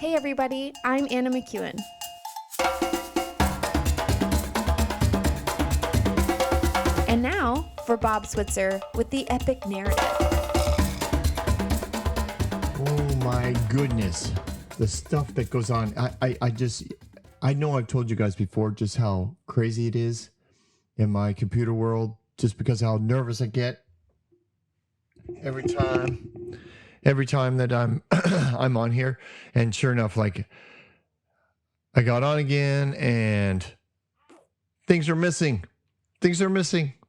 Hey everybody, I'm Anna McEwen. And now for Bob Switzer with the epic narrative. Oh my goodness. The stuff that goes on. I know I've told you guys before just how crazy it is in my computer world, just because how nervous I get every time that I'm I'm on here. And sure enough, like I got on again and things are missing.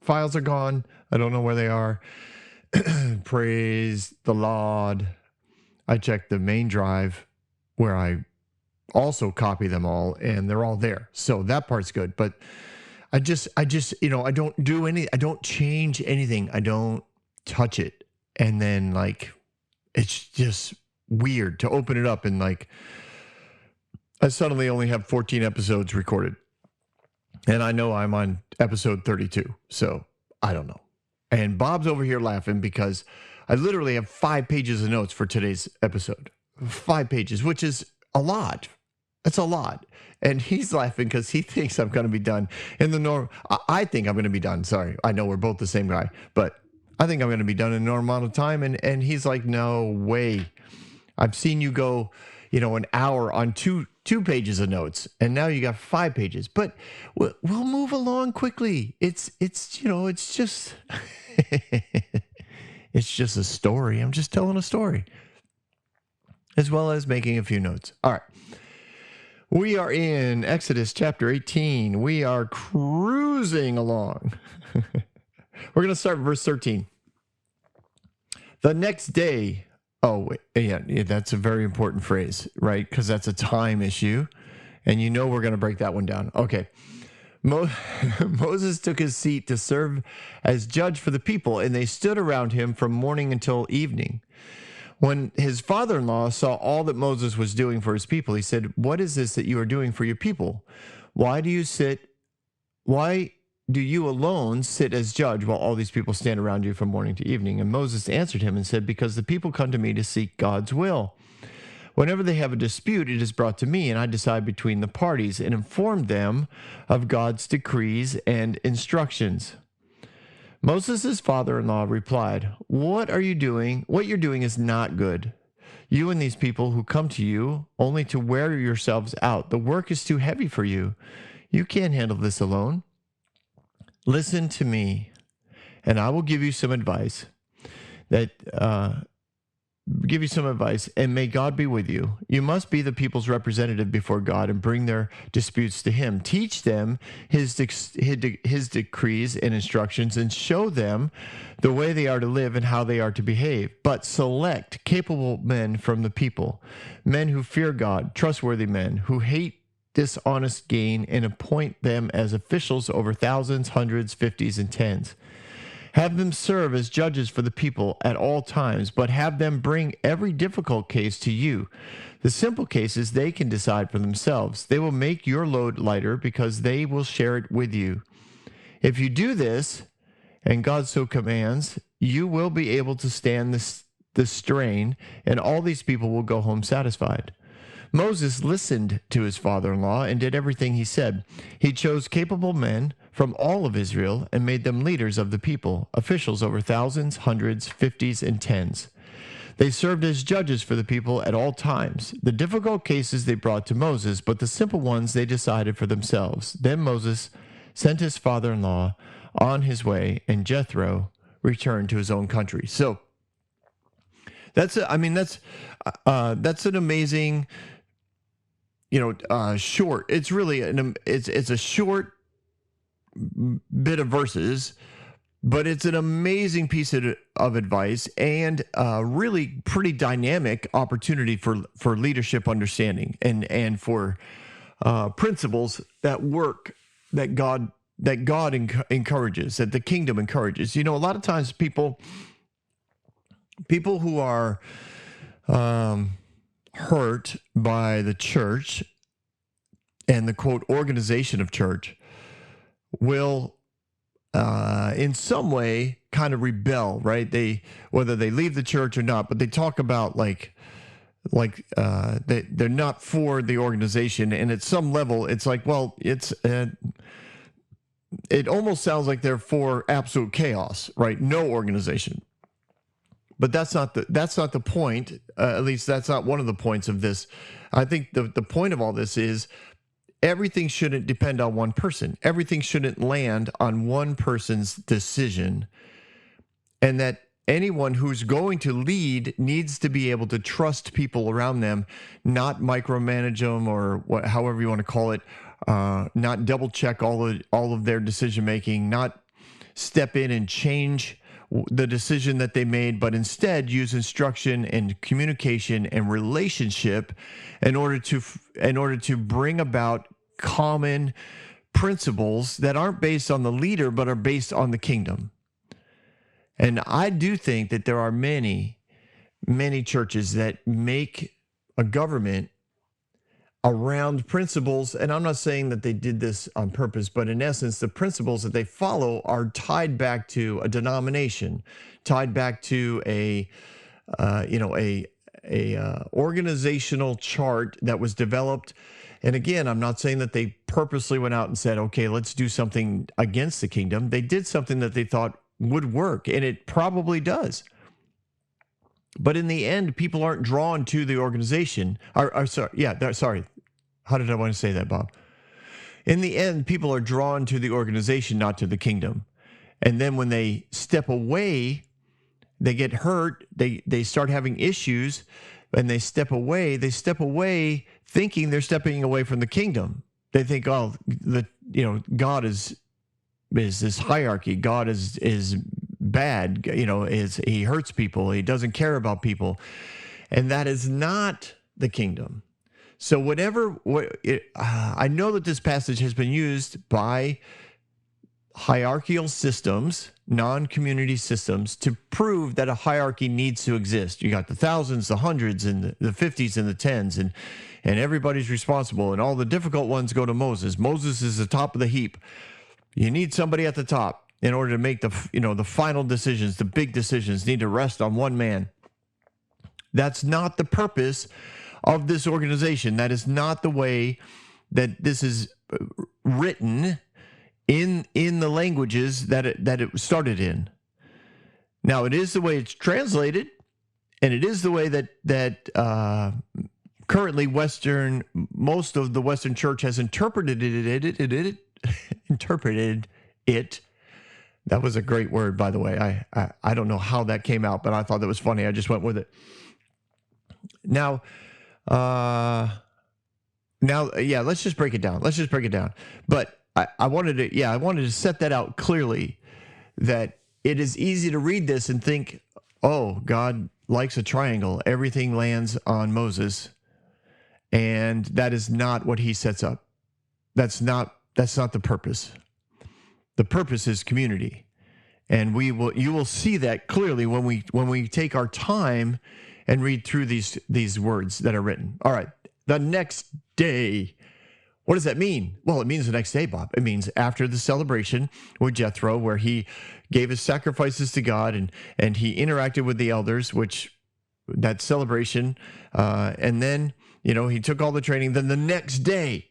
Files are gone. I don't know where they are. Praise the Lord. I checked the main drive where I also copy them all and they're all there. So that part's good. But I just, I don't change anything. I don't touch it. And then like, it's just weird to open it up and like, I suddenly only have 14 episodes recorded. And I know I'm on episode 32. So I don't know. And Bob's over here laughing because I literally have 5 pages of notes for today's episode. 5 pages, which is a lot. That's a lot. And he's laughing because he thinks I'm going to be done in the norm. I think I'm going to be done. Sorry. I know we're both the same guy, but I think I'm going to be done in a normal amount of time. And he's like, no way. I've seen you go, an hour on two pages of notes, and now you got 5 pages. But we'll move along quickly. It's just it's just a story. I'm just telling a story, as well as making a few notes. All right. We are in Exodus chapter 18. We are cruising along. We're going to start verse 13. The next day. Oh, yeah, that's a very important phrase, right? Because that's a time issue. And we're going to break that one down. Okay. Moses took his seat to serve as judge for the people, and they stood around him from morning until evening. When his father-in-law saw all that Moses was doing for his people, he said, "What is this that you are doing for your people? Why do you alone sit as judge while all these people stand around you from morning to evening?" And Moses answered him and said, "Because the people come to me to seek God's will. Whenever they have a dispute, it is brought to me, and I decide between the parties and inform them of God's decrees and instructions." Moses' father-in-law replied, "What you're doing is not good. You and these people who come to you only to wear yourselves out. The work is too heavy for you. You can't handle this alone. Listen to me, and I will give you some advice and may God be with you. You must be the people's representative before God and bring their disputes to him. Teach them his decrees and instructions and show them the way they are to live and how they are to behave. But select capable men from the people, men who fear God, trustworthy men who hate dishonest gain, and appoint them as officials over thousands, hundreds, fifties, and tens. Have them serve as judges for the people at all times, but have them bring every difficult case to you. The simple cases they can decide for themselves. They will make your load lighter because they will share it with you. If you do this, and God so commands, you will be able to stand the strain, and all these people will go home satisfied." Moses listened to his father-in-law and did everything he said. He chose capable men from all of Israel and made them leaders of the people, officials over thousands, hundreds, fifties, and tens. They served as judges for the people at all times. The difficult cases they brought to Moses, but the simple ones they decided for themselves. Then Moses sent his father-in-law on his way, and Jethro returned to his own country. So that's an amazing, short. It's really it's a short bit of verses, but it's an amazing piece of advice and really pretty dynamic opportunity for leadership understanding and for principles that work, that God encourages, that the kingdom encourages. A lot of times people who are hurt by the church and the quote organization of church will in some way kind of rebel, right? Whether they leave the church or not, but they talk about like they're not for the organization. And at some level, it's like, well, it almost sounds like they're for absolute chaos, right? No organization. But that's not the point. At least that's not one of the points of this. I think the point of all this is everything shouldn't depend on one person. Everything shouldn't land on one person's decision, and that anyone who's going to lead needs to be able to trust people around them, not micromanage them or however you want to call it, not double check all of their decision making, not step in and change the decision that they made, but instead use instruction and communication and relationship in order to bring about common principles that aren't based on the leader but are based on the kingdom. And I do think that there are many churches that make a government around principles, and I'm not saying that they did this on purpose, but in essence, the principles that they follow are tied back to a denomination, tied back to a organizational chart that was developed. And again, I'm not saying that they purposely went out and said, okay, let's do something against the kingdom. They did something that they thought would work, and it probably does. But in the end, people aren't drawn to the organization. Sorry. How did I want to say that, Bob? In the end, people are drawn to the organization, not to the kingdom. And then when they step away, they get hurt, they start having issues, and they step away thinking they're stepping away from the kingdom. They think, God is this hierarchy. God is bad, he hurts people, he doesn't care about people. And that is not the kingdom. So I know that this passage has been used by hierarchical systems, non-community systems, to prove that a hierarchy needs to exist. You got the thousands, the hundreds, and the 50s and the 10s, and everybody's responsible, and all the difficult ones go to Moses. Moses is the top of the heap. You need somebody at the top in order to make the final decisions. The big decisions need to rest on one man. That's not the purpose of this organization. That is not the way that this is written in the languages that it started in. Now, it is the way it's translated, and it is the way that currently most of the Western Church has interpreted it. That was a great word, by the way. I don't know how that came out, but I thought that was funny. I just went with it. Now, let's just break it down. But I wanted to set that out clearly, that it is easy to read this and think, oh, God likes a triangle. Everything lands on Moses. And that is not what he sets up. That's not the purpose. The purpose is community. And you will see that clearly when we take our time and read through these words that are written. All right, the next day. What does that mean? Well, it means the next day, Bob. It means after the celebration with Jethro, where he gave his sacrifices to God and he interacted with the elders, which that celebration, and then, he took all the training. Then the next day.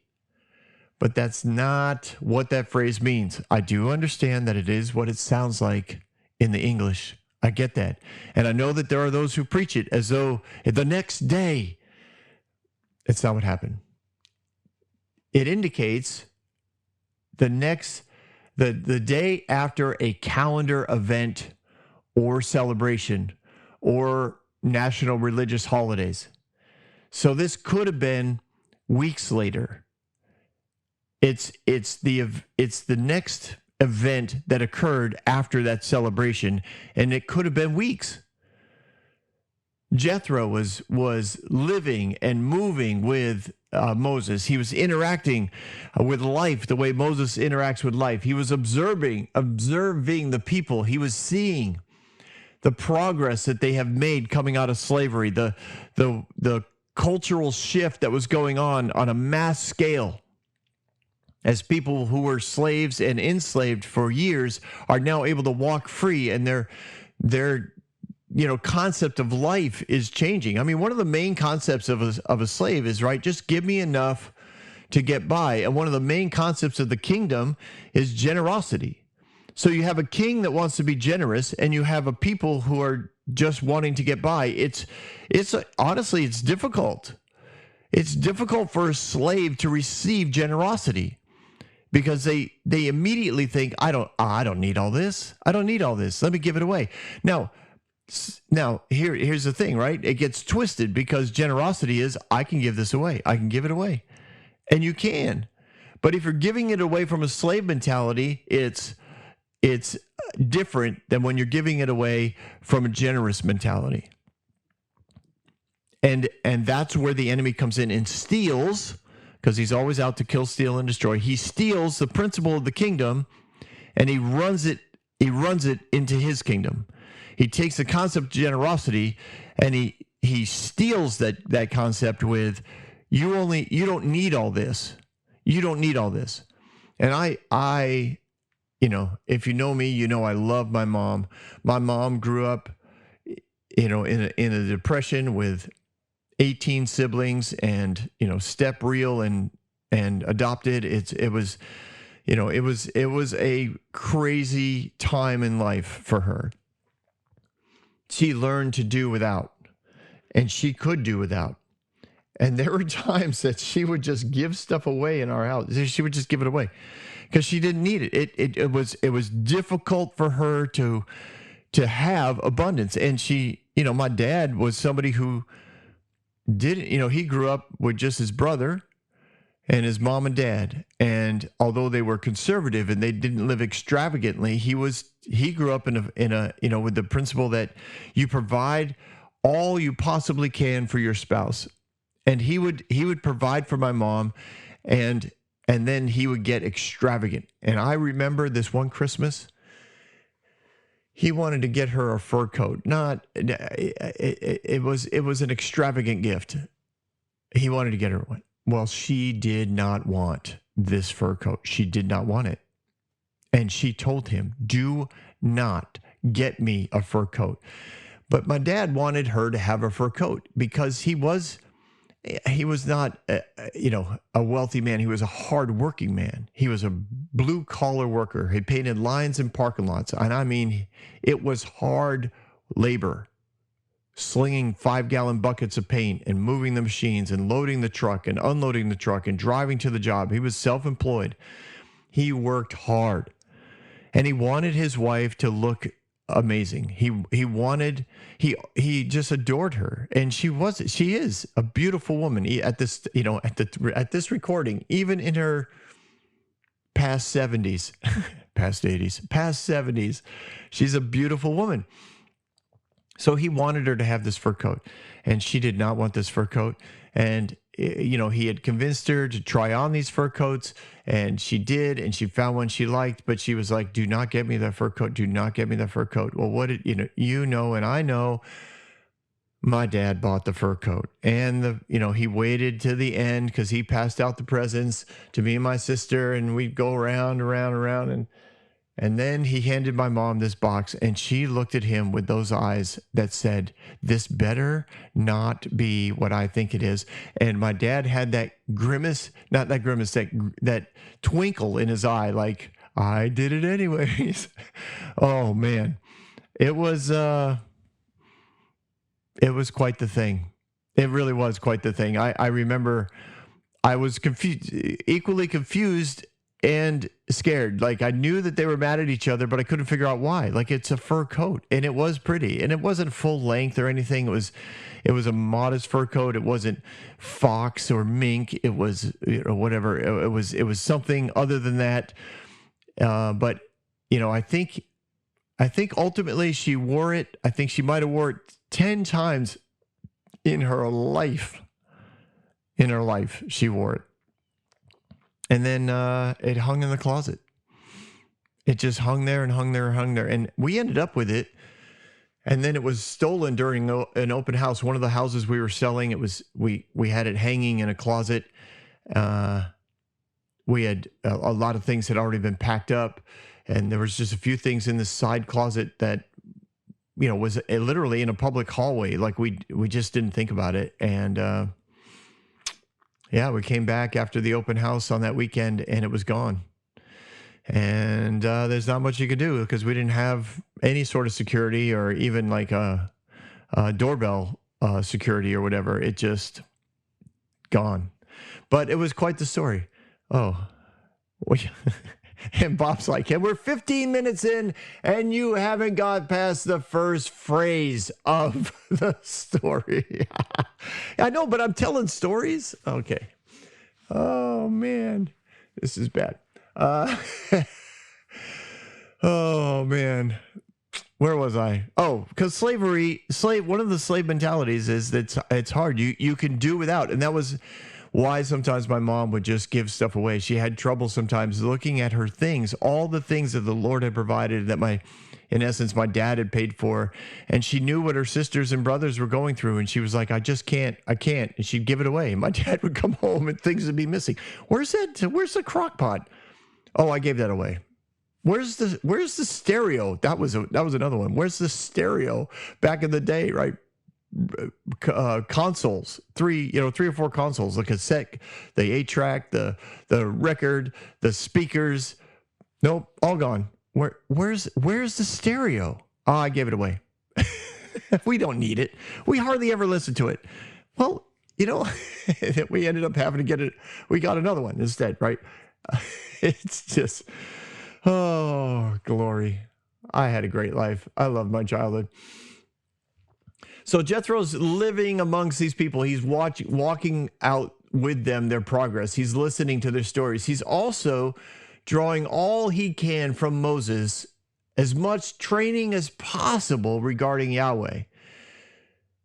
But that's not what that phrase means. I do understand that it is what it sounds like in the English. I get that. And I know that there are those who preach it as though the next day. It's not what happened. It indicates the day after a calendar event or celebration or national religious holidays. So this could have been weeks later. It's the next event that occurred after that celebration, and it could have been weeks. Jethro was living and moving with Moses. He was interacting with life the way Moses interacts with life. He was observing the people. He was seeing the progress that they have made coming out of slavery, the cultural shift that was going on a mass scale, as people who were slaves and enslaved for years are now able to walk free, and they're concept of life is changing. I mean, one of the main concepts of a slave is, right, just give me enough to get by. And one of the main concepts of the kingdom is generosity. So you have a king that wants to be generous, and you have a people who are just wanting to get by. It's honestly, it's difficult. It's difficult for a slave to receive generosity because they immediately think, I don't need all this. I don't need all this. Let me give it away. Now here's the thing, right? It gets twisted because generosity is, I can give this away. I can give it away. And you can. But if you're giving it away from a slave mentality, it's different than when you're giving it away from a generous mentality. And that's where the enemy comes in and steals, because he's always out to kill, steal, and destroy. He steals the principle of the kingdom and he runs it into his kingdom. He takes the concept of generosity and he steals that concept with, you don't need all this. You don't need all this. And I if you know me, I love my mom. My mom grew up, in a depression with 18 siblings and, step real and adopted. It was a crazy time in life for her. She learned to do without, and she could do without. And there were times that she would just give stuff away in our house. She would just give it away because she didn't need it. It was difficult for her to have abundance. And she, my dad was somebody who didn't, he grew up with just his brother and his mom and dad. And although they were conservative and they didn't live extravagantly, he grew up in a with the principle that you provide all you possibly can for your spouse. And he would provide for my mom, and then he would get extravagant. And I remember this one Christmas, he wanted to get her a fur coat. It was an extravagant gift. He wanted to get her one. Well, she did not want this fur coat. She did not want it. And she told him, do not get me a fur coat. But my dad wanted her to have a fur coat because he was not, a wealthy man. He was a hardworking man. He was a blue collar worker. He painted lines in parking lots. And I mean, it was hard labor, slinging 5-gallon buckets of paint and moving the machines and loading the truck and unloading the truck and driving to the job. He was self-employed. He worked hard, and he wanted his wife to look amazing. He just adored her, and she is a beautiful woman at this recording, even in her past 70s, past 80s, past 70s, she's a beautiful woman. So he wanted her to have this fur coat, and she did not want this fur coat. And he had convinced her to try on these fur coats, and she did, and she found one she liked, but she was like, do not get me that fur coat. Do not get me that fur coat. Well, and I know my dad bought the fur coat, and he waited to the end because he passed out the presents to me and my sister, and we'd go around, and then he handed my mom this box, and she looked at him with those eyes that said, this better not be what I think it is. And my dad had that grimace, not that grimace, that twinkle in his eye, like, I did it anyways. Oh man, it was quite the thing. It really was quite the thing. I remember I was equally confused and scared. Like, I knew that they were mad at each other, but I couldn't figure out why. Like, it's a fur coat, and it was pretty, and it wasn't full length or anything. It was a modest fur coat. It wasn't fox or mink. It was whatever. It was something other than that. But I think ultimately she wore it. I think she might have wore it 10 times in her life. In her life, she wore it. And then it hung in the closet. It just hung there and hung there and hung there. And we ended up with it. And then it was stolen during an open house. One of the houses we were selling, we had it hanging in a closet. We had a lot of things had already been packed up. And there was just a few things in the side closet that was literally in a public hallway. Like we just didn't think about it. And yeah, we came back after the open house on that weekend and it was gone. And there's not much you could do because we didn't have any sort of security or even like a doorbell security or whatever. It just gone. But it was quite the story. Oh, and Bob's like, and we're 15 minutes in and you haven't got past the first phrase of the story. I know, but I'm telling stories. Okay. Oh, man. This is bad. Oh, man. Where was I? Oh, because one of the slave mentalities is that it's hard. You can do without. And that was why sometimes my mom would just give stuff away. She had trouble sometimes looking at her things, all the things that the Lord had provided that in essence, my dad had paid for. And she knew what her sisters and brothers were going through. And she was like, I can't. And she'd give it away. My dad would come home and things would be missing. Where's the crock pot? Oh, I gave that away. Where's the stereo? That was another one. Where's the stereo back in the day, right? Consoles, three or four consoles, the cassette, the 8-track, the record, the speakers. Nope, all gone. Where's the stereo? Oh, I gave it away. We don't need it. We hardly ever listen to it. Well, we ended up having to get it. We got another one instead, right? It's just, oh, glory. I had a great life. I loved my childhood. So Jethro's living amongst these people. He's walking out with them, their progress. He's listening to their stories. He's also drawing all he can from Moses, as much training as possible regarding Yahweh.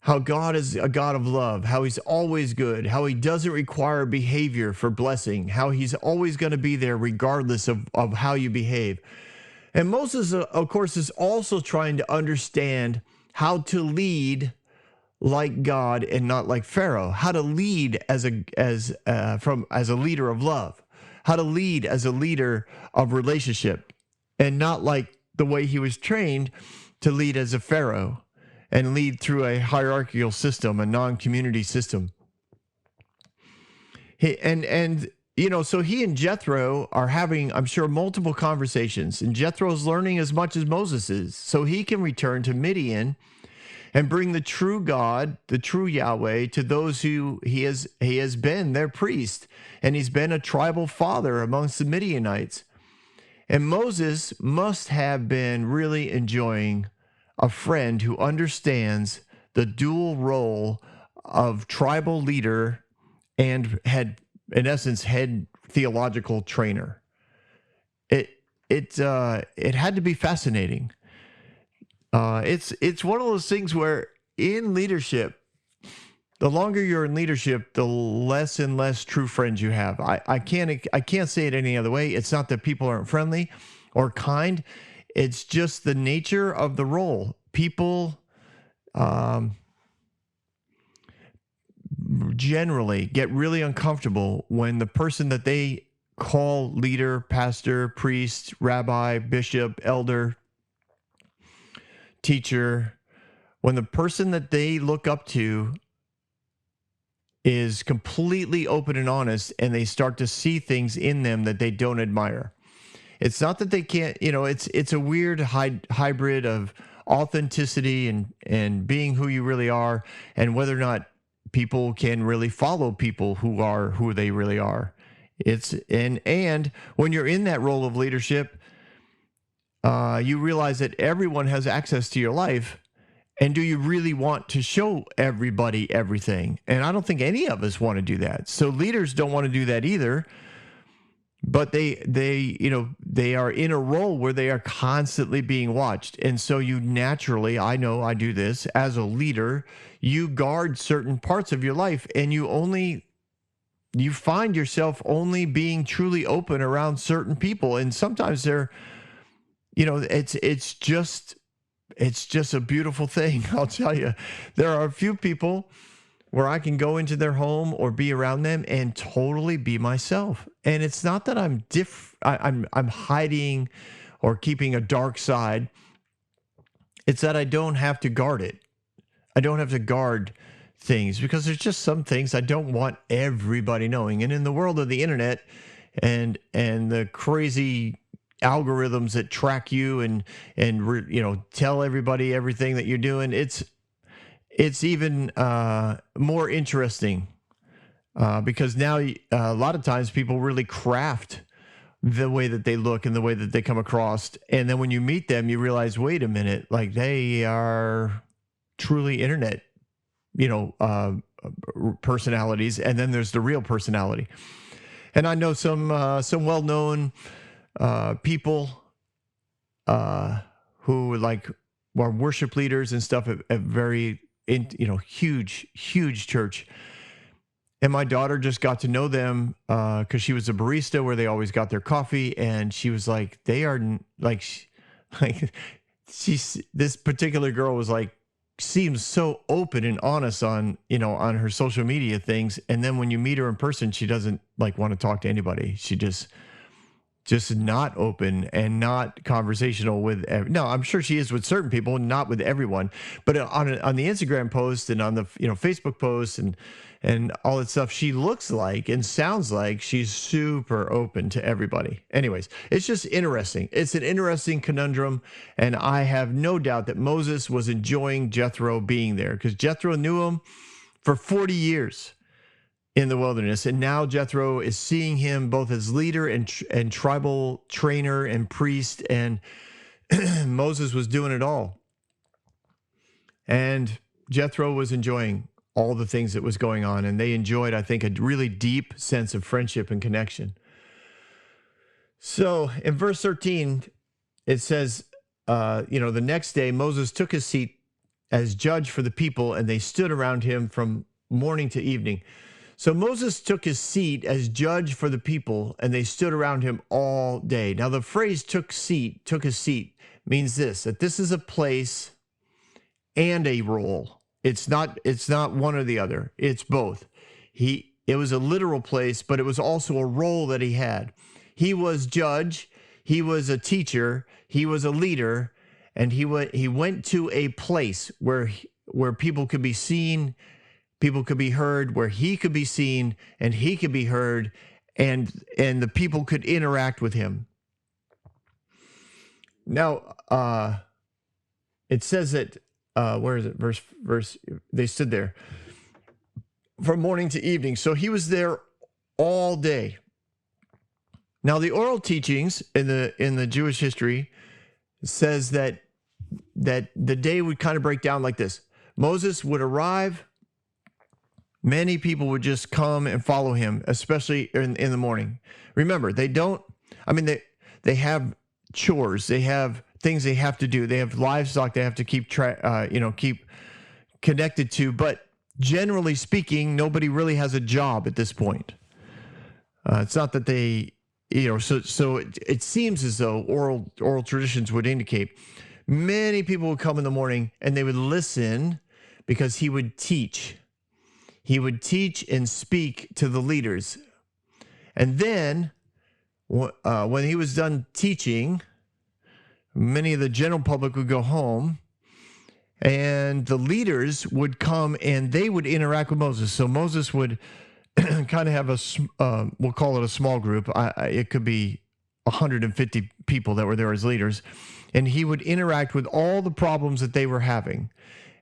How God is a God of love, how he's always good, how he doesn't require behavior for blessing, how he's always going to be there regardless of how you behave. And Moses, of course, is also trying to understand how to lead like God and not like Pharaoh, how to lead as a leader of love, how to lead as a leader of relationship, and not like the way he was trained to lead as a Pharaoh and lead through a hierarchical system, a non-community system. So he and Jethro are having, I'm sure, multiple conversations, and Jethro's learning as much as Moses is, so he can return to Midian and bring the true God, the true Yahweh, to those who he has been their priest, and he's been a tribal father amongst the Midianites. And Moses must have been really enjoying a friend who understands the dual role of tribal leader and head theological trainer. It had to be fascinating. It's one of those things where in leadership, the longer you're in leadership, the less and less true friends you have. I can't say it any other way. It's not that people aren't friendly or kind. It's just the nature of the role. People generally get really uncomfortable when the person that they call leader, pastor, priest, rabbi, bishop, elder, teacher, when the person that they look up to is completely open and honest and they start to see things in them that they don't admire. It's not that they can't, it's a weird hybrid of authenticity and being who you really are, and whether or not people can really follow people who are who they really are. And when you're in that role of leadership, you realize that everyone has access to your life. And do you really want to show everybody everything? And I don't think any of us want to do that. So leaders don't want to do that either. But they are in a role where they are constantly being watched. And so you naturally, I know I do this as a leader, you guard certain parts of your life, and you find yourself only being truly open around certain people. And sometimes it's just a beautiful thing. I'll tell you, there are a few people where I can go into their home or be around them and totally be myself. And it's not that I'm hiding or keeping a dark side. It's that I don't have to guard it. I don't have to guard things because there's just some things I don't want everybody knowing. And in the world of the internet and the crazy algorithms that track you and tell everybody everything that you're doing, it's even more interesting because now a lot of times people really craft the way that they look and the way that they come across. And then when you meet them, you realize, wait a minute, like they are truly internet, personalities. And then there's the real personality. And I know some well-known people who like are worship leaders and stuff at very, huge church. And my daughter just got to know them because she was a barista where they always got their coffee. And she was like, they are this particular girl was like, seems so open and honest on her social media things. And then when you meet her in person, she doesn't like want to talk to anybody. She just not open and not conversational with. No, I'm sure she is with certain people, not with everyone. But on the Instagram post and on the Facebook post and all that stuff, she looks like and sounds like she's super open to everybody. Anyways, it's just interesting. It's an interesting conundrum, and I have no doubt that Moses was enjoying Jethro being there because Jethro knew him for 40 years in the wilderness, and now Jethro is seeing him both as leader and tribal trainer and priest, and Moses was doing it all. And Jethro was enjoying all the things that was going on, and they enjoyed, I think, a really deep sense of friendship and connection. So in verse 13, it says, the next day Moses took his seat as judge for the people, and they stood around him from morning to evening. So Moses took his seat as judge for the people, and they stood around him all day. Now the phrase took a seat means that this is a place and a role. It's not one or the other. It's both. It was a literal place, but it was also a role that he had. He was judge, he was a teacher, he was a leader, and he went to a place where people could be seen, people could be heard, where he could be seen and he could be heard, and the people could interact with him. Now, it says that where is it? Verse. They stood there from morning to evening. So he was there all day. Now, the oral teachings in the Jewish history says that the day would kind of break down like this. Moses would arrive. Many people would just come and follow him, especially in the morning. Remember, they have chores. They have things they have to do. They have livestock they have to keep connected to. But generally speaking, nobody really has a job at this point. It's not that they, so it seems as though oral traditions would indicate many people would come in the morning and they would listen because he would teach. He would teach and speak to the leaders. And then when he was done teaching, many of the general public would go home, and the leaders would come and they would interact with Moses. So Moses would kind of have we'll call it a small group. It could be 150 people that were there as leaders, and he would interact with all the problems that they were having,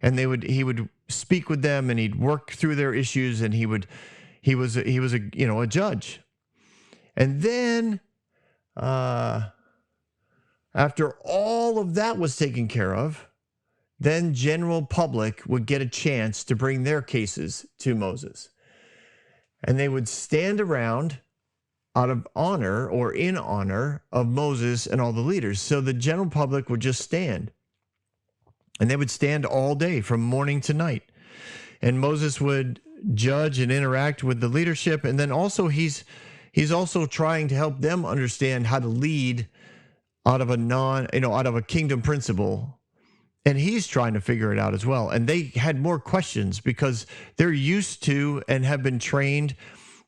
and he would speak with them, and he'd work through their issues, and he was a judge. And then after all of that was taken care of, then general public would get a chance to bring their cases to Moses. And they would stand around out of honor or in honor of Moses and all the leaders. So the general public would just stand. And they would stand all day from morning to night. And Moses would judge and interact with the leadership. And then also he's also trying to help them understand how to lead out of a kingdom principle. And he's trying to figure it out as well. And they had more questions because they're used to and have been trained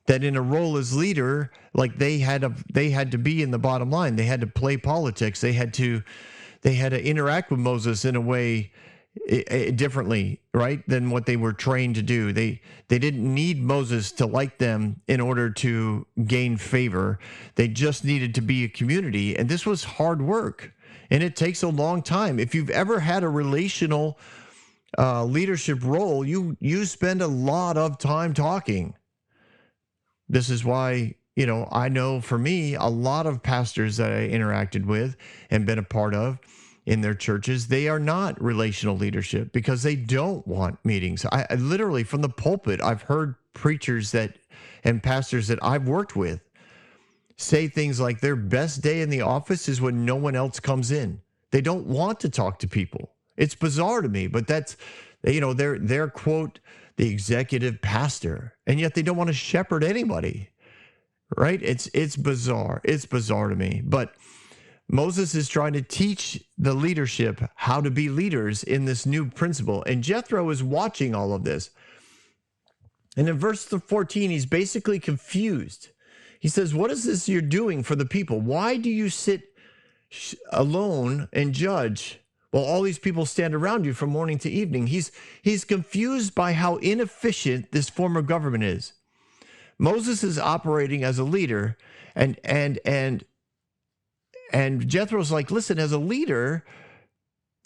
that in a role as leader, like they had to be in the bottom line. They had to play politics. They had to they had to interact with Moses in a way differently, right, than what they were trained to do. They didn't need Moses to like them in order to gain favor. They just needed to be a community, and this was hard work, and it takes a long time. If you've ever had a relational leadership role, you spend a lot of time talking. This is why, I know for me, a lot of pastors that I interacted with and been a part of in their churches, they are not relational leadership because they don't want meetings. I literally, from the pulpit, I've heard preachers and pastors that I've worked with say things like their best day in the office is when no one else comes in. They don't want to talk to people. It's bizarre to me, but that's, they're quote, the executive pastor, and yet they don't want to shepherd anybody, right? It's bizarre. It's bizarre to me, but Moses is trying to teach the leadership how to be leaders in this new principle. And Jethro is watching all of this. And in verse 14, he's basically confused. He says, what is this you're doing for the people? Why do you sit alone and judge while all these people stand around you from morning to evening? He's confused by how inefficient this form of government is. Moses is operating as a leader, and Jethro's like, listen, as a leader,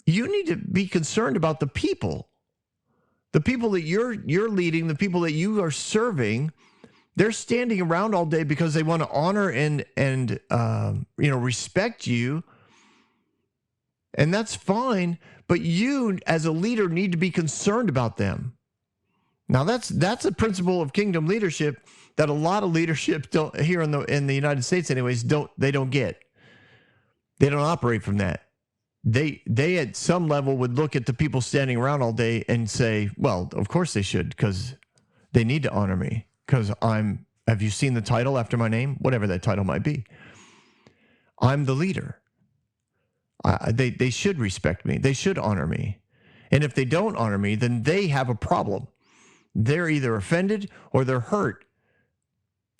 you need to be concerned about the people. The people that you're leading, the people that you are serving, they're standing around all day because they want to honor and respect you. And that's fine, but you as a leader need to be concerned about them. Now that's a principle of kingdom leadership that a lot of leadership don't, here in the United States anyways, don't get. They don't operate from that. They at some level would look at the people standing around all day and say, well, of course they should, because they need to honor me, because have you seen the title after my name? Whatever that title might be. I'm the leader. They should respect me. They should honor me. And if they don't honor me, then they have a problem. They're either offended or they're hurt.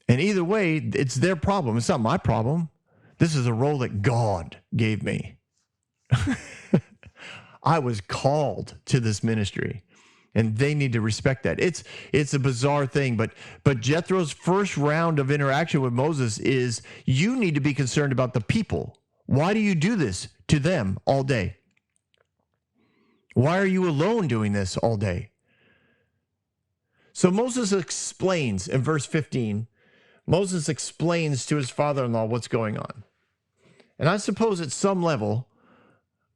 And either way, it's their problem. It's not my problem. This is a role that God gave me. I was called to this ministry, and they need to respect that. It's a bizarre thing, but Jethro's first round of interaction with Moses is, you need to be concerned about the people. Why do you do this to them all day? Why are you alone doing this all day? So Moses explains in verse 15, Moses explains to his father-in-law what's going on. And I suppose at some level,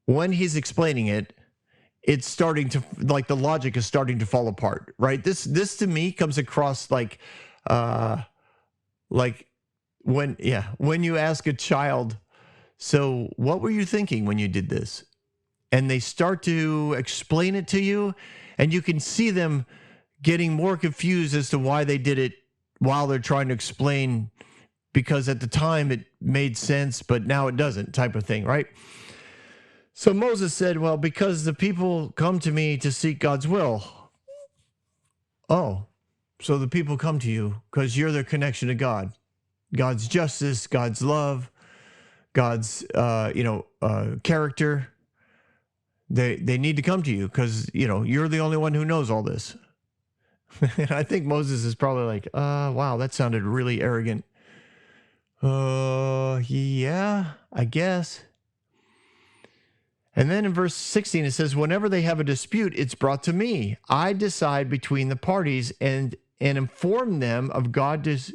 when he's explaining it, it's starting to, like, the logic is starting to fall apart, right? This to me comes across like when you ask a child, so what were you thinking when you did this? And they start to explain it to you, and you can see them getting more confused as to why they did it while they're trying to explain, because at the time it made sense, but now it doesn't, type of thing, right? So Moses said, well, because the people come to me to seek God's will. Oh, so the people come to you because you're their connection to God. God's justice, God's love, God's character. They need to come to you because, you're the only one who knows all this. And I think Moses is probably like, wow, that sounded really arrogant. Yeah, I guess. And then in verse 16, it says, whenever they have a dispute, it's brought to me. I decide between the parties and inform them of God's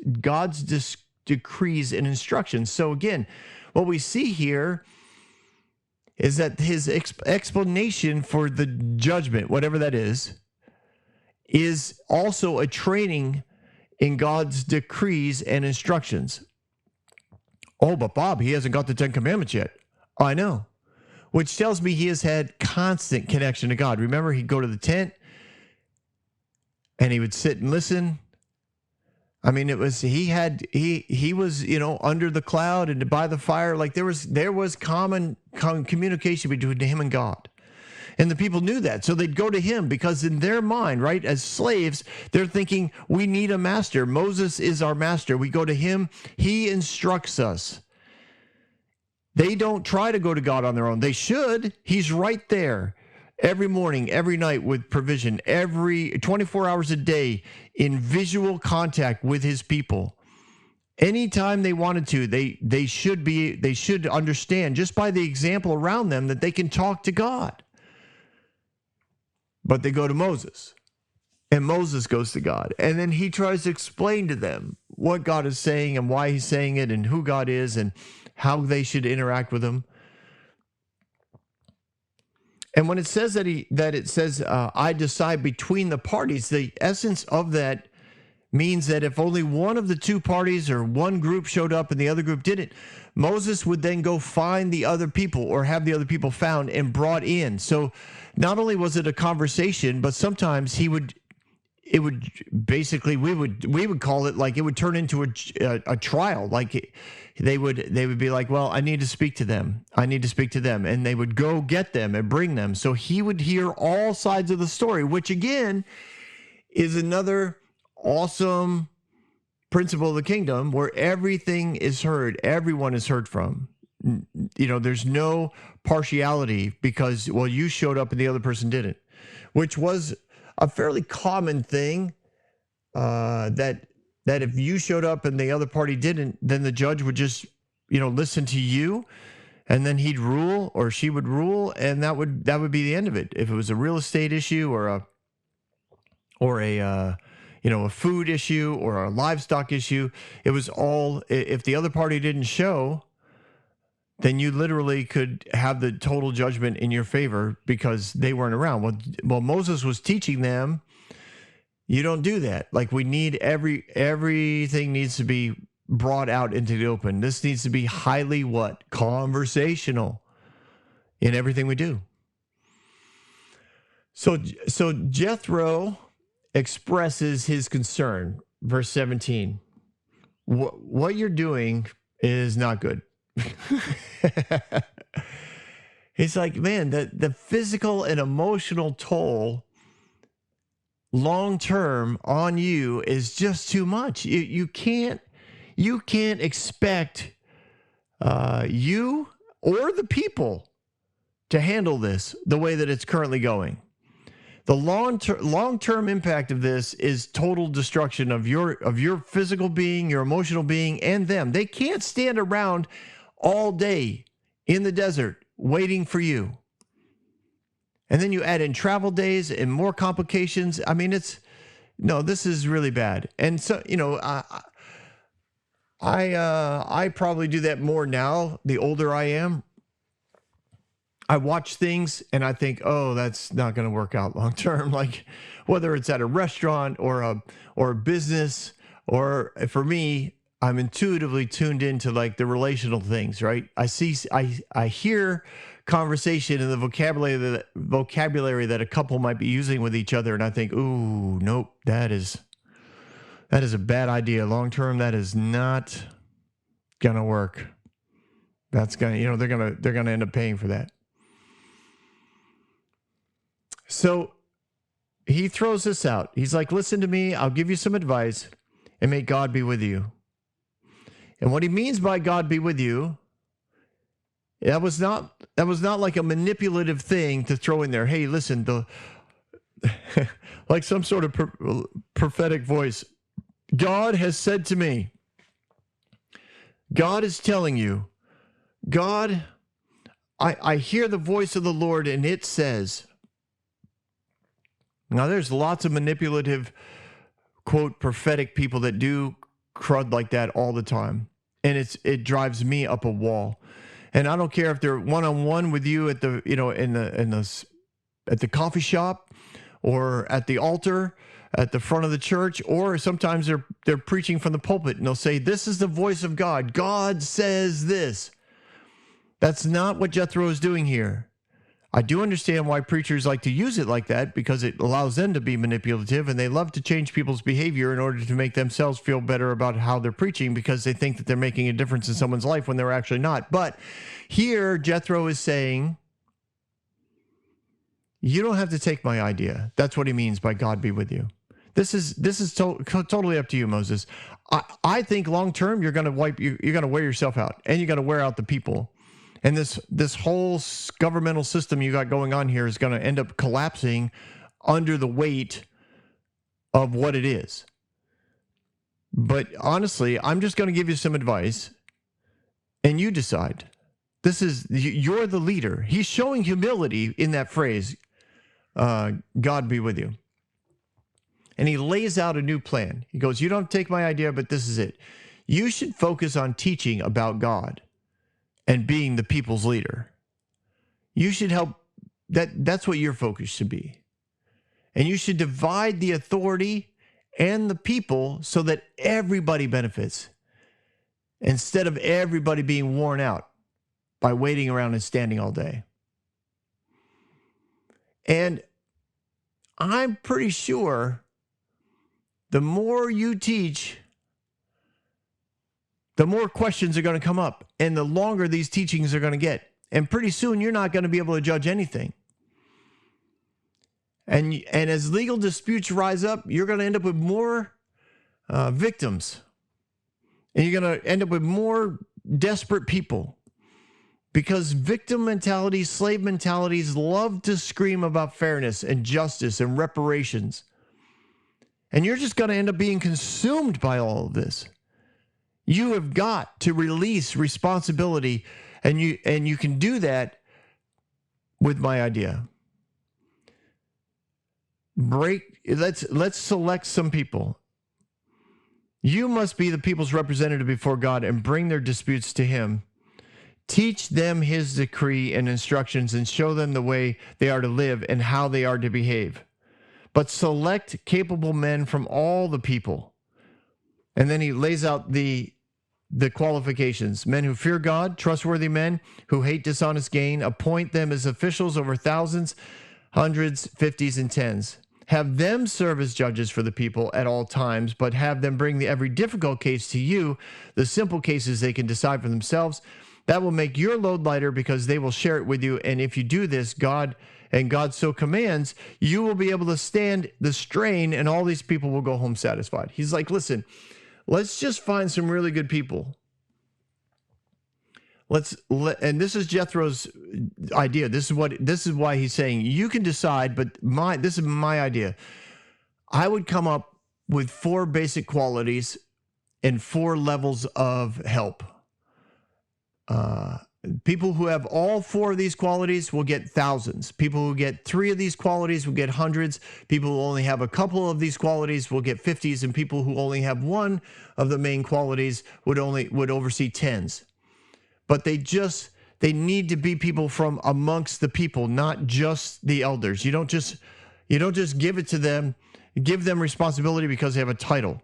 decrees and instructions. So again, what we see here is that his explanation for the judgment, whatever that is also a training in God's decrees and instructions. Oh, but Bob, he hasn't got the 10 Commandments yet. I know. Which tells me he has had constant connection to God. Remember, he'd go to the tent and he would sit and listen. I mean, he was under the cloud and by the fire. Like there was common communication between him and God. And the people knew that. So they'd go to him because in their mind, right, as slaves, they're thinking, we need a master. Moses is our master. We go to him. He instructs us. They don't try to go to God on their own. They should. He's right there every morning, every night with provision, every 24 hours a day in visual contact with his people. Anytime they wanted to, they should understand just by the example around them that they can talk to God. But they go to Moses. And Moses goes to God. And then he tries to explain to them what God is saying and why he's saying it and who God is and how they should interact with him. And when it says I decide between the parties, the essence of that means that if only one of the two parties or one group showed up and the other group didn't, Moses would then go find the other people or have the other people found and brought in. So not only was it a conversation, but sometimes we would call it like it would turn into a trial. Like they would be like, well, I need to speak to them. And they would go get them and bring them. So he would hear all sides of the story, which again is another awesome principle of the kingdom where everything is heard. Everyone is heard from. There's no partiality because, well, you showed up and the other person didn't, which was a fairly common thing, that if you showed up and the other party didn't, then the judge would just, listen to you, and then he'd rule or she would rule, and that would be the end of it. If it was a real estate issue or a food issue or a livestock issue, it was all, if the other party didn't show, then you literally could have the total judgment in your favor because they weren't around. Well, Moses was teaching them, you don't do that. Like we need everything needs to be brought out into the open. This needs to be highly conversational in everything we do. So Jethro expresses his concern. Verse 17, what you're doing is not good. It's like, man, the physical and emotional toll long term on you is just too much. You can't expect you or the people to handle this the way that it's currently going. The long-term impact of this is total destruction of your physical being, your emotional being, and them. They can't stand around all day in the desert waiting for you. And then you add in travel days and more complications. I mean, this is really bad. And so, I probably do that more now, the older I am. I watch things and I think, oh, that's not going to work out long term. Like whether it's at a restaurant or a business, or for me, I'm intuitively tuned into like the relational things, right? I hear conversation and the vocabulary that a couple might be using with each other, and I think, ooh, nope, that is a bad idea. Long term, that is not gonna work. That's gonna, they're gonna end up paying for that. So he throws this out. He's like, listen to me, I'll give you some advice, and may God be with you. And what he means by God be with you, that was not like a manipulative thing to throw in there. Hey, listen, like some sort of prophetic voice. God has said to me, God is telling you, God, I hear the voice of the Lord and it says. Now there's lots of manipulative, quote, prophetic people that do crud like that all the time. And it drives me up a wall. And I don't care if they're one-on-one with you at the, at the coffee shop or at the altar at the front of the church, or sometimes they're preaching from the pulpit and they'll say, this is the voice of God. God says this. That's not what Jethro is doing here. I do understand why preachers like to use it like that, because it allows them to be manipulative, and they love to change people's behavior in order to make themselves feel better about how they're preaching, because they think that they're making a difference in someone's life when they're actually not. But here, Jethro is saying, you don't have to take my idea. That's what he means by God be with you. This is totally up to you, Moses. I think long term you're going to wear yourself out, and you're going to wear out the people. And this whole governmental system you got going on here is going to end up collapsing under the weight of what it is. But honestly, I'm just going to give you some advice, and you decide. You're the leader. He's showing humility in that phrase, God be with you. And he lays out a new plan. He goes, you don't take my idea, but this is it. You should focus on teaching about God and being the people's leader. You should help. That's what your focus should be. And you should divide the authority and the people so that everybody benefits, instead of everybody being worn out by waiting around and standing all day. And I'm pretty sure the more you teach, the more questions are going to come up, and the longer these teachings are going to get. And pretty soon, you're not going to be able to judge anything. And as legal disputes rise up, you're going to end up with more victims. And you're going to end up with more desperate people. Because victim mentalities, slave mentalities love to scream about fairness and justice and reparations. And you're just going to end up being consumed by all of this. You have got to release responsibility, and you can do that with my idea. Let's select some people. You must be the people's representative before God and bring their disputes to him. Teach them his decree and instructions and show them the way they are to live and how they are to behave. But select capable men from all the people. And then he lays out the qualifications. Men who fear God, trustworthy men who hate dishonest gain, appoint them as officials over thousands, hundreds, fifties, and tens. Have them serve as judges for the people at all times, but have them bring every difficult case to you. The simple cases they can decide for themselves. That will make your load lighter because they will share it with you. And if you do this, God so commands, you will be able to stand the strain, and all these people will go home satisfied. He's like, listen, let's just find some really good people. And this is Jethro's idea. This is why he's saying you can decide, but this is my idea. I would come up with 4 basic qualities and 4 levels of help. People who have all 4 of these qualities will get thousands. People who get 3 of these qualities will get hundreds. People who only have a couple of these qualities will get 50s, and people who only have one of the main qualities would oversee 10s. But they need to be people from amongst the people, not just the elders. You don't just give it to them, give them responsibility because they have a title.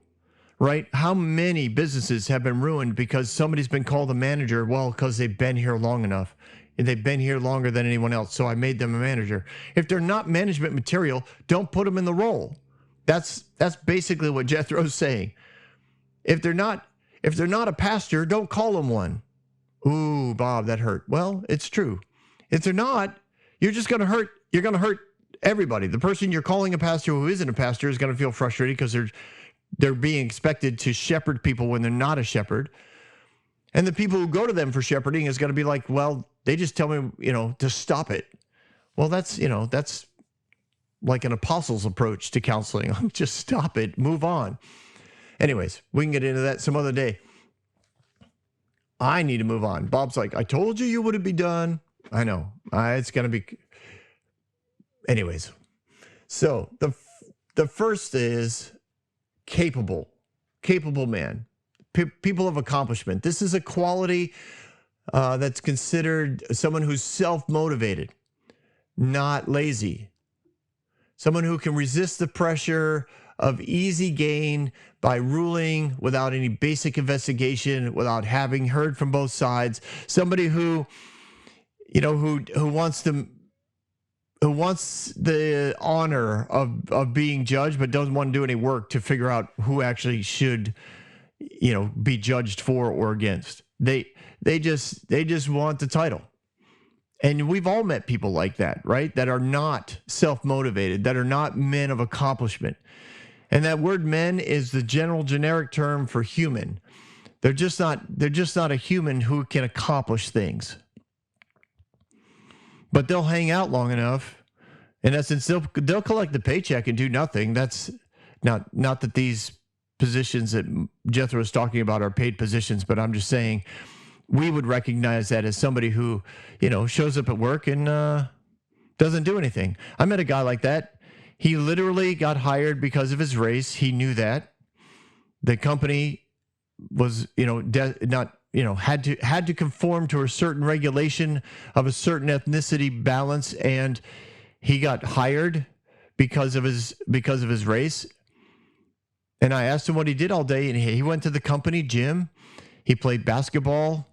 Right? How many businesses have been ruined because somebody's been called a manager? Well, because they've been here long enough. And they've been here longer than anyone else, so I made them a manager. If they're not management material, don't put them in the role. That's basically what Jethro's saying. If they're not a pastor, don't call them one. Ooh, Bob, that hurt. Well, it's true. If they're not, you're going to hurt everybody. The person you're calling a pastor who isn't a pastor is going to feel frustrated because they're being expected to shepherd people when they're not a shepherd. And the people who go to them for shepherding is going to be like, well, they just tell me, to stop it. Well, that's like an apostle's approach to counseling. Just stop it, move on. Anyways, we can get into that some other day. I need to move on. Bob's like, I told you wouldn't be done. I know. It's going to be. Anyways, so the first is capable man, people of accomplishment. This is a quality that's considered someone who's self-motivated, not lazy. Someone who can resist the pressure of easy gain by ruling without any basic investigation, without having heard from both sides. Somebody who wants the honor of being judged, but doesn't want to do any work to figure out who actually should, be judged for or against. They just want the title. And we've all met people like that, right? That are not self-motivated, that are not men of accomplishment. And that word men is the generic term for human. They're just not a human who can accomplish things. but they'll hang out long enough. In essence, they'll collect the paycheck and do nothing. That's not that these positions that Jethro is talking about are paid positions, but I'm just saying we would recognize that as somebody who, shows up at work and doesn't do anything. I met a guy like that. He literally got hired because of his race. He knew that. The company was, had to conform to a certain regulation of a certain ethnicity balance, and he got hired because of his race. And I asked him what he did all day, and he went to the company gym. He played basketball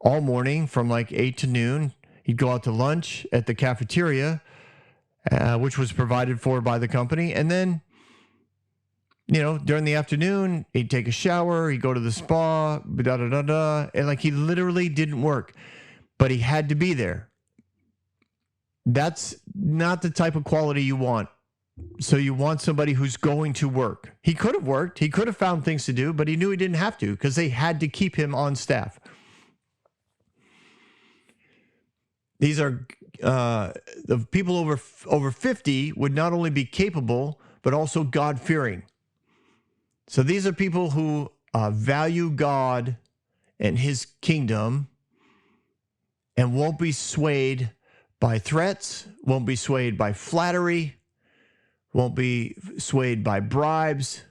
all morning from like 8 to noon. He'd go out to lunch at the cafeteria, which was provided for by the company. And then, during the afternoon, he'd take a shower, he'd go to the spa, and like he literally didn't work, but he had to be there. That's not the type of quality you want. So you want somebody who's going to work. He could have worked. He could have found things to do, but he knew he didn't have to because they had to keep him on staff. These are the people over 50 would not only be capable, but also God-fearing. So these are people who value God and his kingdom and won't be swayed by threats, won't be swayed by flattery, won't be swayed by bribes.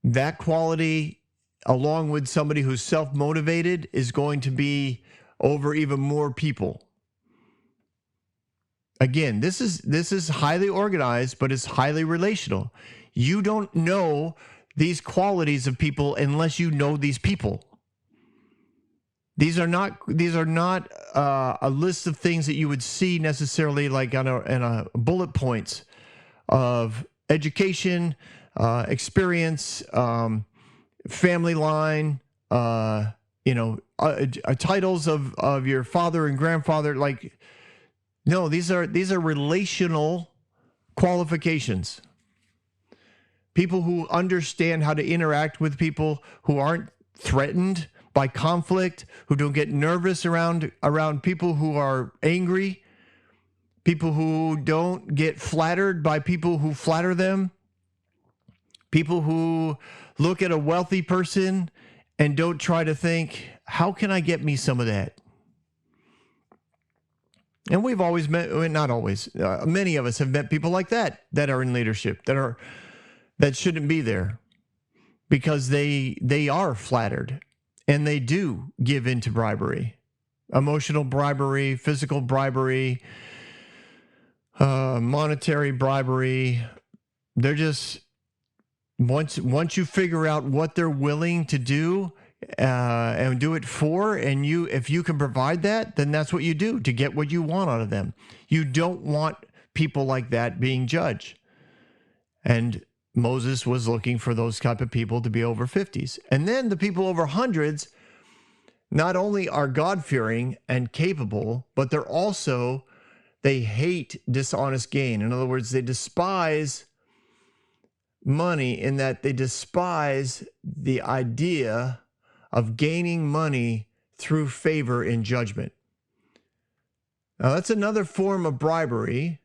That quality, along with somebody who's self-motivated, is going to be over even more people. Again, this is highly organized, but it's highly relational. You don't know these qualities of people unless you know these people. These are not a list of things that you would see necessarily like on a bullet points of education, experience, family line, titles of your father and grandfather. Like, no, these are relational qualifications. People who understand how to interact with people, who aren't threatened by conflict, who don't get nervous around people who are angry, people who don't get flattered by people who flatter them, people who look at a wealthy person and don't try to think, how can I get me some of that? And we've always met, not always, many of us have met people like that are in leadership, that shouldn't be there because they are flattered. And they do give into bribery, emotional bribery, physical bribery, monetary bribery. They're just, once you figure out what they're willing to do and do it for, and if you can provide that, then that's what you do to get what you want out of them. You don't want people like that being judged. And Moses was looking for those type of people to be over 50s. And then the people over hundreds not only are God-fearing and capable, but they hate dishonest gain. In other words, they despise money in that they despise the idea of gaining money through favor in judgment. Now, that's another form of bribery.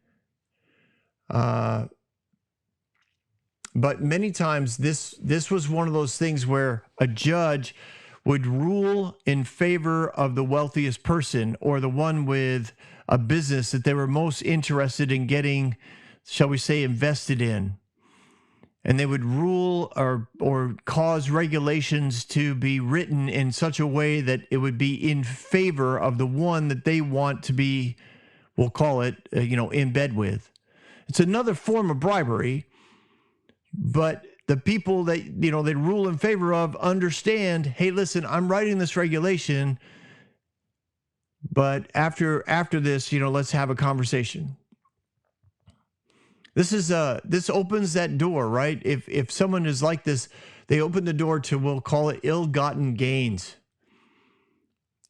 But many times this was one of those things where a judge would rule in favor of the wealthiest person or the one with a business that they were most interested in getting, shall we say, invested in. And they would rule or cause regulations to be written in such a way that it would be in favor of the one that they want to be, we'll call it, in bed with. It's another form of bribery. But the people that, they rule in favor of understand, hey, listen, I'm writing this regulation, but after this, let's have a conversation. This opens that door, right? If someone is like this, they open the door to, we'll call it ill-gotten gains.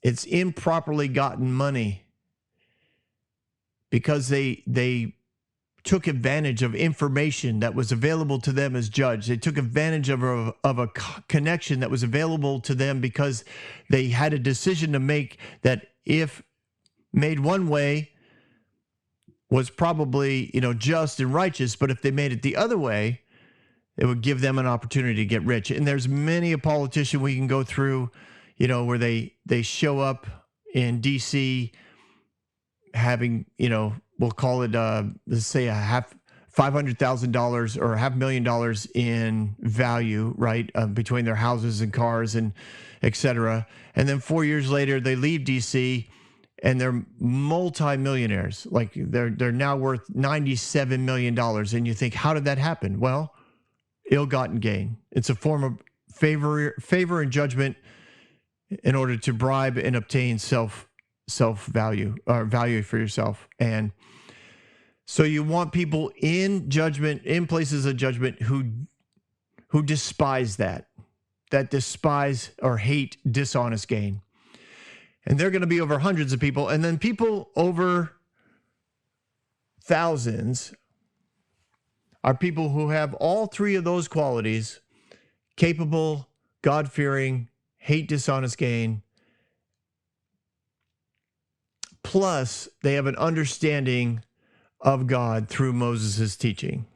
It's improperly gotten money because they took advantage of information that was available to them as judge. They took advantage of a connection that was available to them because they had a decision to make that if made one way was probably, just and righteous, but if they made it the other way, it would give them an opportunity to get rich. And there's many a politician we can go through, where they show up in DC having, we'll call it, let's say $500,000 or $500,000 in value, right, between their houses and cars and et cetera. And then 4 years later, they leave DC and they're multimillionaires. Like they're now worth $97 million. And you think, how did that happen? Well, ill-gotten gain. It's a form of favor and judgment in order to bribe and obtain self-value or value for yourself. And so you want people in judgment, in places of judgment, who despise that despise or hate dishonest gain. And they're going to be over hundreds of people. And then people over thousands are people who have all three of those qualities: capable, God-fearing, hate dishonest gain. Plus, they have an understanding of God through Moses' teaching.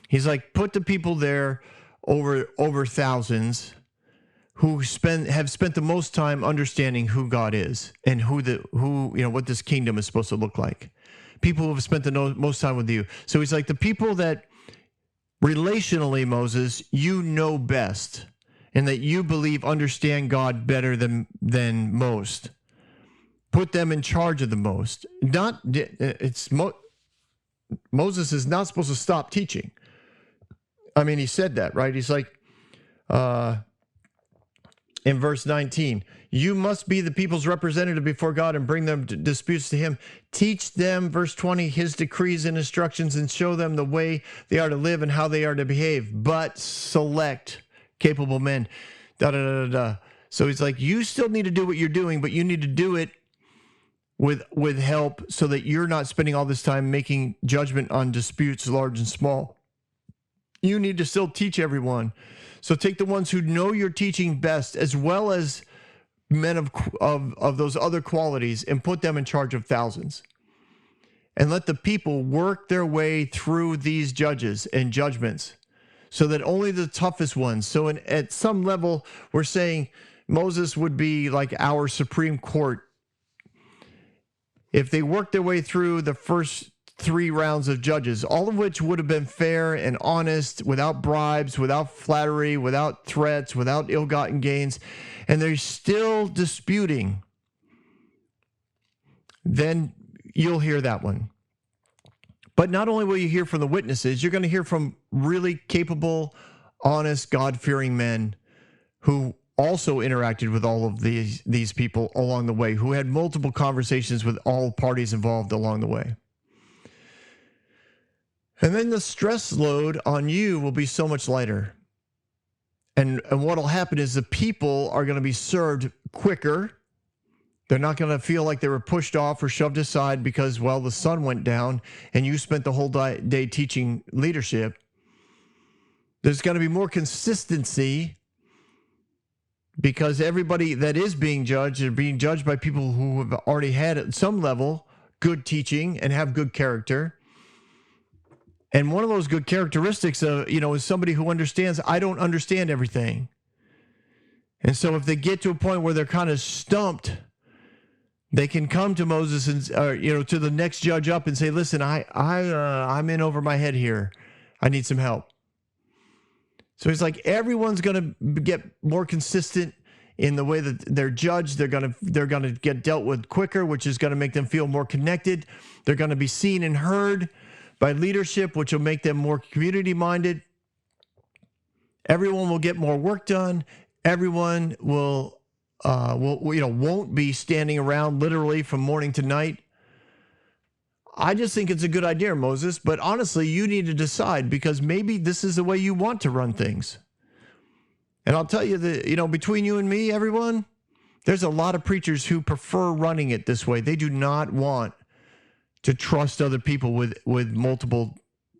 He's like, put the people there over thousands who have spent the most time understanding who God is and what this kingdom is supposed to look like. People who have spent the most time with you. So he's like, the people that relationally, Moses, you know best, and that you believe understand God better than most. Put them in charge of the most. Moses is not supposed to stop teaching. I mean, he said that, right? He's like, in verse 19, you must be the people's representative before God and bring them disputes to him. Teach them, verse 20, his decrees and instructions, and show them the way they are to live and how they are to behave. But select capable men. So he's like, you still need to do what you're doing, but you need to do it with help, so that you're not spending all this time making judgment on disputes large and small. You need to still teach everyone. So take the ones who know your teaching best, as well as men of those other qualities, and put them in charge of thousands. And let the people work their way through these judges and judgments, so that only the toughest ones. So at some level, we're saying Moses would be like our Supreme Court. If they worked their way through the first 3 rounds of judges, all of which would have been fair and honest, without bribes, without flattery, without threats, without ill-gotten gains, and they're still disputing, then you'll hear that one. But not only will you hear from the witnesses, you're going to hear from really capable, honest, God-fearing men who also interacted with all of these people along the way, who had multiple conversations with all parties involved along the way. And then the stress load on you will be so much lighter. And what will happen is the people are going to be served quicker. They're not going to feel like they were pushed off or shoved aside because, well, the sun went down and you spent the whole day teaching leadership. There's going to be more consistency, because everybody that is being judged are being judged by people who have already had at some level good teaching and have good character. And one of those good characteristics is somebody who understands, I don't understand everything. And so if they get to a point where they're kind of stumped, they can come to Moses and to the next judge up and say, listen, I'm in over my head here. I need some help. So he's like, everyone's going to get more consistent in the way that they're judged. They're going to get dealt with quicker, which is going to make them feel more connected. They're going to be seen and heard by leadership, which will make them more community-minded. Everyone will get more work done. Everyone won't be standing around literally from morning to night. I just think it's a good idea, Moses, but honestly, you need to decide, because maybe this is the way you want to run things. And I'll tell you that, between you and me, everyone, there's a lot of preachers who prefer running it this way. They do not want to trust other people with multiple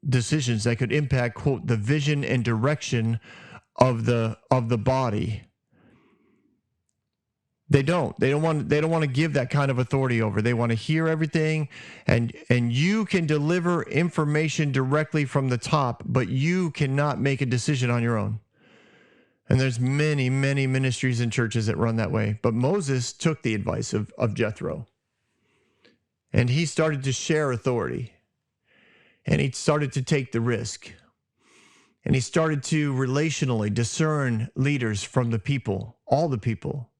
decisions that could impact, quote, the vision and direction of the body. They don't want to give that kind of authority over. They want to hear everything, and you can deliver information directly from the top, but you cannot make a decision on your own. And there's many, many ministries and churches that run that way. But Moses took the advice of Jethro, and he started to share authority, and he started to take the risk, and he started to relationally discern leaders from the people, all the people.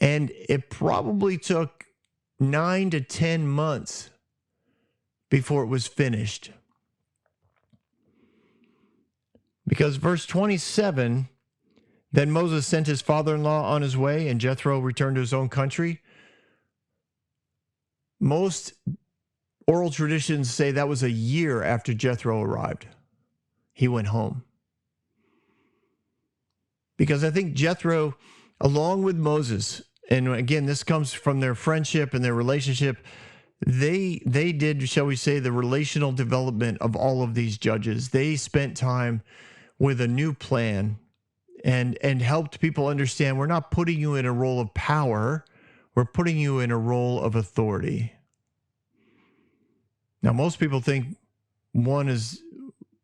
And it probably took 9 to 10 months before it was finished. Because verse 27, then Moses sent his father-in-law on his way, and Jethro returned to his own country. Most oral traditions say that was a year after Jethro arrived. He went home. Because I think Jethro, along with Moses, and again, this comes from their friendship and their relationship, they did, shall we say, the relational development of all of these judges. They spent time with a new plan and helped people understand, we're not putting you in a role of power, we're putting you in a role of authority. Now, most people think one is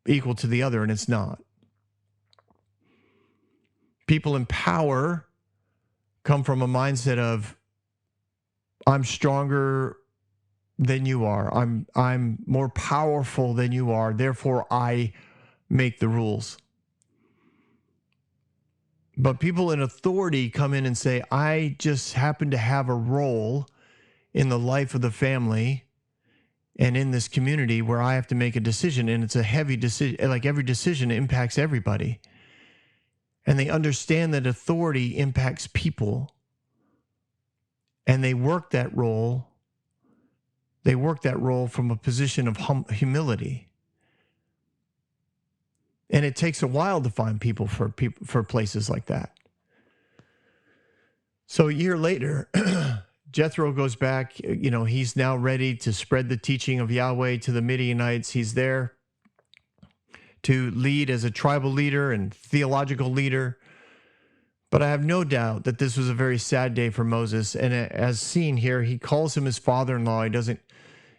equal to the other, and it's not. People in power come from a mindset of, I'm stronger than you are. I'm more powerful than you are. Therefore, I make the rules. But people in authority come in and say, I just happen to have a role in the life of the family and in this community where I have to make a decision, and it's a heavy decision. Like every decision impacts everybody. And they understand that authority impacts people. And they work that role. They work that role from a position of humility. And it takes a while to find people for places like that. So a year later, Jethro goes back. He's now ready to spread the teaching of Yahweh to the Midianites. He's there to lead as a tribal leader and theological leader. But I have no doubt that this was a very sad day for Moses. And as seen here, he calls him his father-in-law.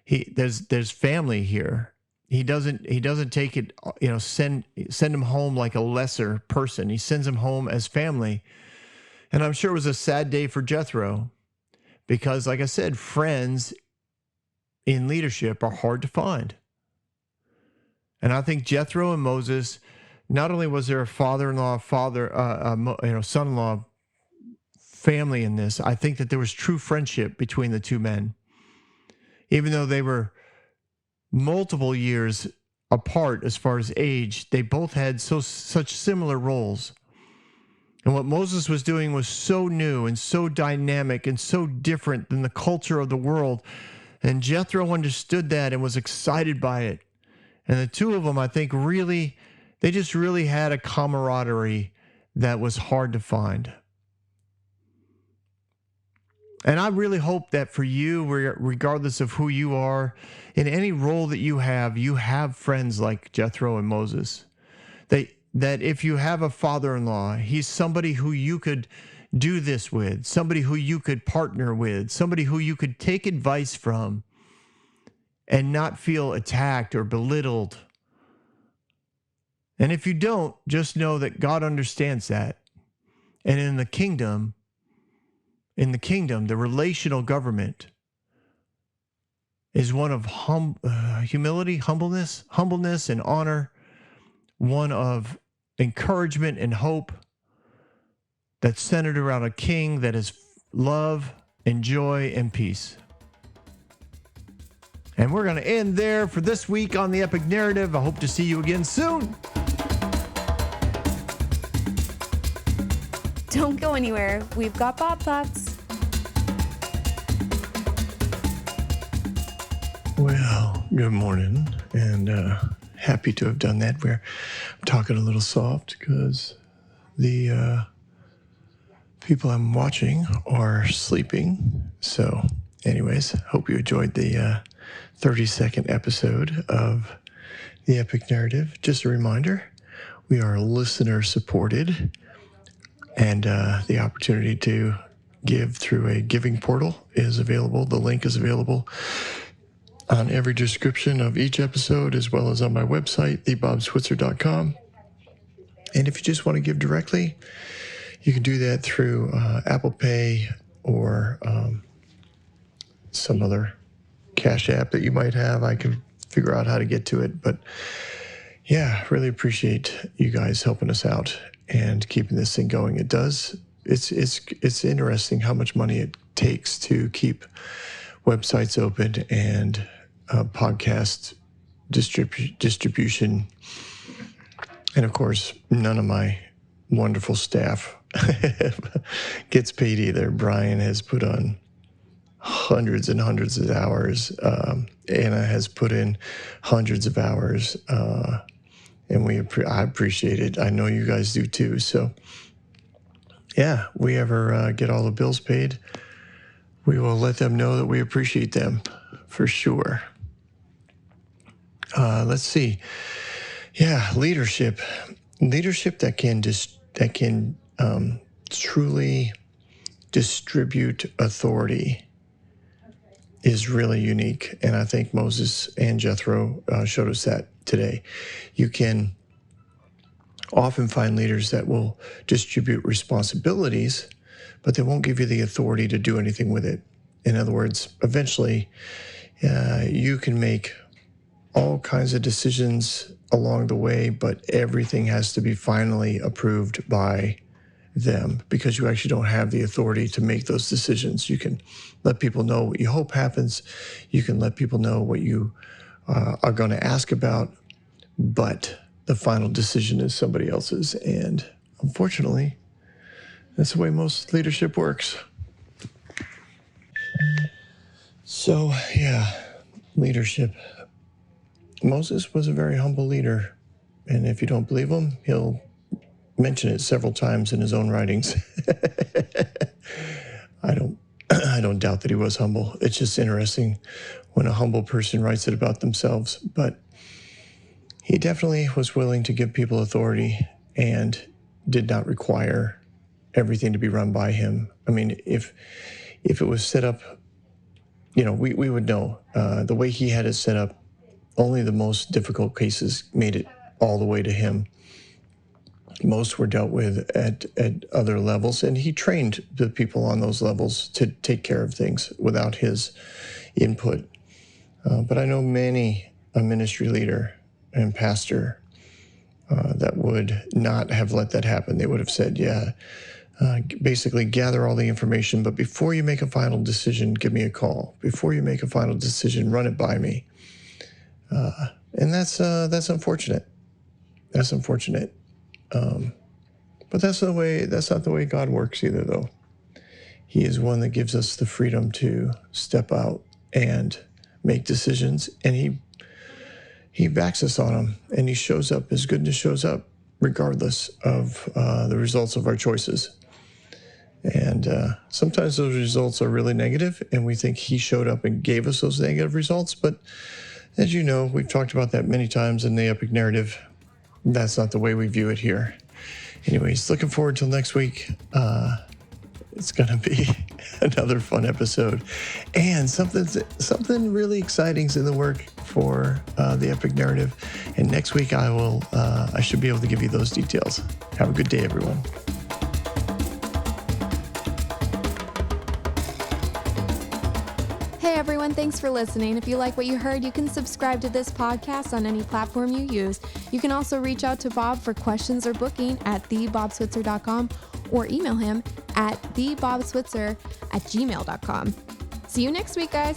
There's family here. He doesn't take it, send him home like a lesser person. He sends him home as family. And I'm sure it was a sad day for Jethro because, like I said, friends in leadership are hard to find. And I think Jethro and Moses, not only was there a father-in-law, son-in-law family in this, I think that there was true friendship between the two men. Even though they were multiple years apart as far as age, they both had such similar roles. And what Moses was doing was so new and so dynamic and so different than the culture of the world. And Jethro understood that and was excited by it. And the two of them, I think, they just really had a camaraderie that was hard to find. And I really hope that for you, regardless of who you are, in any role that you have friends like Jethro and Moses. That if you have a father-in-law, he's somebody who you could do this with, somebody who you could partner with, somebody who you could take advice from and not feel attacked or belittled. And if you don't, just know that God understands that. And in the kingdom, the relational government is one of humility, humbleness and honor, one of encouragement and hope that's centered around a king that is love and joy and peace. And we're going to end there for this week on the Epic Narrative. I hope to see you again soon. Don't go anywhere. We've got Bob Thoughts. Well, good morning, and happy to have done that. I'm talking a little soft because the people I'm watching are sleeping. So anyways, hope you enjoyed the 32nd episode of the Epic Narrative. Just a reminder, we are listener supported. And the opportunity to give through a giving portal is available. The link is available on every description of each episode, as well as on my website, thebobswitzer.com. And if you just want to give directly, you can do that through Apple Pay or some other Cash App that you might have. I can figure out how to get to it. But yeah, really appreciate you guys helping us out and keeping this thing going. It does. It's interesting how much money it takes to keep websites open and podcast distribution. And of course, none of my wonderful staff gets paid either. Brian has put on hundreds and hundreds of hours. Anna has put in hundreds of hours. And I appreciate it. I know you guys do too. So yeah, we ever get all the bills paid, we will let them know that we appreciate them for sure. Let's see. Yeah, leadership that can truly distribute authority is really unique. And I think Moses and Jethro showed us that today. You can often find leaders that will distribute responsibilities, but they won't give you the authority to do anything with it. In other words, eventually, you can make all kinds of decisions along the way, but everything has to be finally approved by them because you actually don't have the authority to make those decisions. You can let people know what you hope happens. You can let people know what you are going to ask about, but the final decision is somebody else's. And unfortunately, that's the way most leadership works. So yeah, leadership. Moses was a very humble leader. And if you don't believe him, he'll mention it several times in his own writings. I don't doubt that he was humble. It's just interesting when a humble person writes it about themselves. But he definitely was willing to give people authority and did not require everything to be run by him. I mean, if it was set up, we would know. The way he had it set up, only the most difficult cases made it all the way to him. Most were dealt with at other levels, and he trained the people on those levels to take care of things without his input. But I know many a ministry leader and pastor that would not have let that happen. They would have said, basically gather all the information, but before you make a final decision, give me a call. Before you make a final decision, run it by me. And that's unfortunate. That's unfortunate. But that's not the way God works either, though. He is one that gives us the freedom to step out and make decisions, and he backs us on them, and he shows up. His goodness shows up regardless of the results of our choices. And sometimes those results are really negative, and we think he showed up and gave us those negative results. But as you know, we've talked about that many times in the epic narrative. That's not the way we view it here. Anyways, looking forward till next week. It's going to be another fun episode. And something really exciting is in the work for the epic narrative. And next week I should be able to give you those details. Have a good day, everyone. Hey everyone, thanks for listening. If you like what you heard, you can subscribe to this podcast on any platform you use. You can also reach out to Bob for questions or booking at thebobswitzer.com or email him at thebobswitzer@gmail.com. See you next week, guys.